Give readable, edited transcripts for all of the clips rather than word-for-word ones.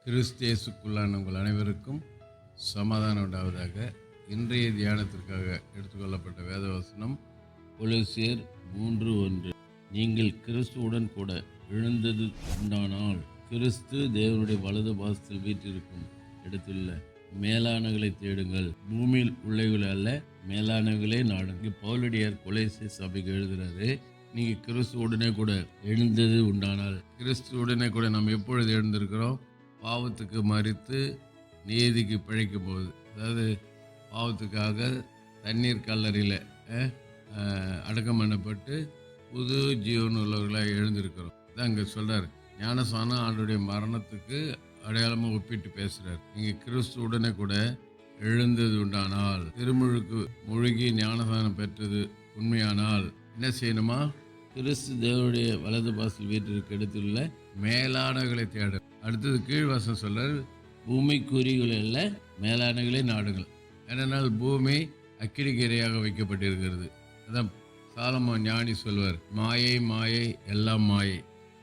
கிறிஸ்தேசுக்குள்ளான உங்கள் அனைவருக்கும் சமாதானம் உண்டாவதாக. இன்றைய தியானத்திற்காக எடுத்துக்கொள்ளப்பட்ட வேதவசனம் கொலோசியர் 3:1. நீங்கள் கிறிஸ்துவுடன் கூட எழுந்தது உண்டானால் கிறிஸ்து தேவனுடைய வலது பாசத்தில் வீற்றிருக்கும் இடத்துள்ள மேலானவர்களை தேடுங்கள், பூமியில் உள்ளவைகளை அல்ல, மேலானவர்களே நாடுங்கள். பவுலடியார் கொலோசிய சபைக்கு எழுதுகிறாரு, நீங்க கிறிஸ்துவுடனே கூட எழுந்தது உண்டானால். கிறிஸ்துவுடனே கூட நம்ம எப்பொழுது எழுந்திருக்கிறோம்? பாவத்துக்கு மறித்து நீதிக்கு பிழைக்கும் போது, அதாவது பாவத்துக்காக தண்ணீர் கல்லறையில் அடக்கம் பண்ணப்பட்டு புது ஜீவன் உள்ளவர்களாக எழுந்திருக்கிறோம். தான் இங்கே சொல்கிறார், ஞானசானம் ஆண்டுடைய மரணத்துக்கு அடையாளமாக ஒப்பிட்டு பேசுகிறார். நீங்கள் கிறிஸ்துவுடனே கூட எழுந்தது உண்டானால், திருமுழுக்கு முழுகி ஞானசானம் பெற்றது உண்மையானால் என்ன செய்யணுமா? கிறிஸ்து தேவனுடைய வலது பாசல் வீட்டிற்கு இடத்துல மேலானவர்களை தேட. அடுத்தது கீழ்வாசம் சொல்றார், பூமிக்குரியவர்கள் அல்ல, மேலானவர்களை நாடுங்கள். ஏனென்றால் பூமி அக்கினிக்கரையாக வைக்கப்பட்டிருக்கிறது. அதான் சாலமோன் ஞானி சொல்வார், மாயை மாயை எல்லாம் மாயை,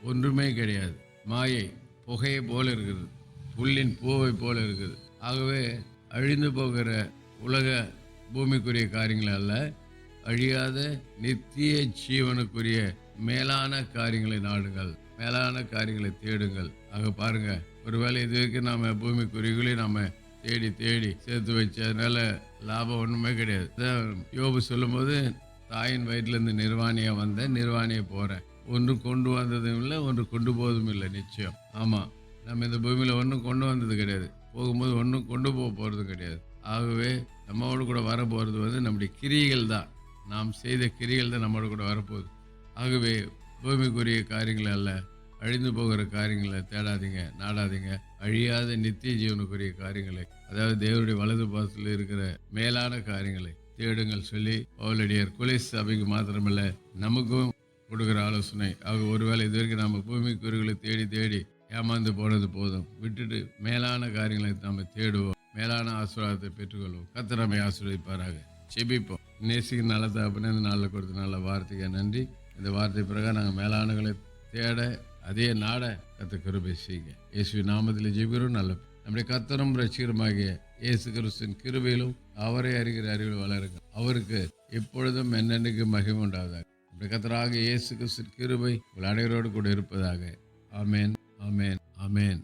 ஒன்றுமே கிடையாது. மாயை புகையை போல இருக்கிறது, புல்லின் பூவை போல இருக்குது. ஆகவே அழிந்து போகிற உலக பூமிக்குரிய காரியங்கள் அல்ல, அழியாத நித்திய ஜீவனுக்குரிய மேலான காரியங்களை நாடுங்கள், மேலான காரியங்களை தேடுங்கள். ஆக பாருங்க, ஒருவேளை இது வரைக்கும் நாம பூமிக்குரியவர்களையும் நாம தேடி தேடி சேர்த்து வச்சதுனால லாபம் ஒன்றுமே கிடையாது. யோபு சொல்லும் போது, தாயின் வயிற்றுலேருந்து நிர்வாணியா வந்தேன், நிர்வாணியை போறேன், ஒன்றும் கொண்டு வந்ததும் இல்லை, ஒன்று கொண்டு போவதும் இல்லை. நிச்சயம் ஆமாம், நம்ம இந்த பூமியில் ஒன்றும் கொண்டு வந்தது கிடையாது, போகும்போது ஒன்றும் கொண்டு போக போகிறது கிடையாது. ஆகவே நம்மோடு கூட வரப்போகிறது நம்முடைய கிரியைகள் தான், நாம் செய்த கிரிகள் தான் நம்மளோட கூட வரப்போகுது. ஆகவே பூமிக்குரிய காரியங்களை அல்ல, அழிந்து போகிற காரியங்களை தேடாதீங்க, நாடாதீங்க. அழியாத நித்திய ஜீவனுக்குரிய காரியங்களை, அதாவது தேவனுடைய வலது பாசத்தில் இருக்கிற மேலான காரியங்களை தேடுங்கள் சொல்லி பவுலடியார் கொலோசிய சபைக்கு மாத்திரமல்ல நமக்கும் கொடுக்குற ஆலோசனை. ஆக ஒருவேளை இது வரைக்கும் நம்ம பூமிக்குரியவர்களை தேடி தேடி ஏமாந்து போனது போதும், விட்டுட்டு மேலான காரியங்களை நாம் தேடுவோம், மேலான ஆசீர்வாதத்தை பெற்றுக்கொள்வோம். கர்த்தர் நம்மை ஆசீர்வதிப்பாராக. செபிப்போம். நேசிக்கு நல்ல தகப்பனே, இந்த நாளில் கொடுத்த நல்ல வார்த்தைக்கு நன்றி. இந்த வார்த்தை பிரகாரம் நாங்கள் மேலானங்களை தேட, அதே நாட கர்த்தர் கிருபை செய்யுங்க. இயேசுவின் நாமத்தில் ஜெபிக்கிறோம். நல்ல நம்முடைய கர்த்தரும் ரட்சகருமாகிய இயேசு கிறிஸ்துவின் கிருபையிலும் அவரை அறிகிற அறிவில் வளருங்க. அவருக்கு எப்பொழுதும் என்னென்னைக்கு மகிமை உண்டாவதாக. நம்முடைய கர்த்தராகிய இயேசு கிறிஸ்துவின் கிருபை உங்கள் அனைவரோடு கூட இருப்பதாக. ஆமேன், ஆமேன், ஆமேன்.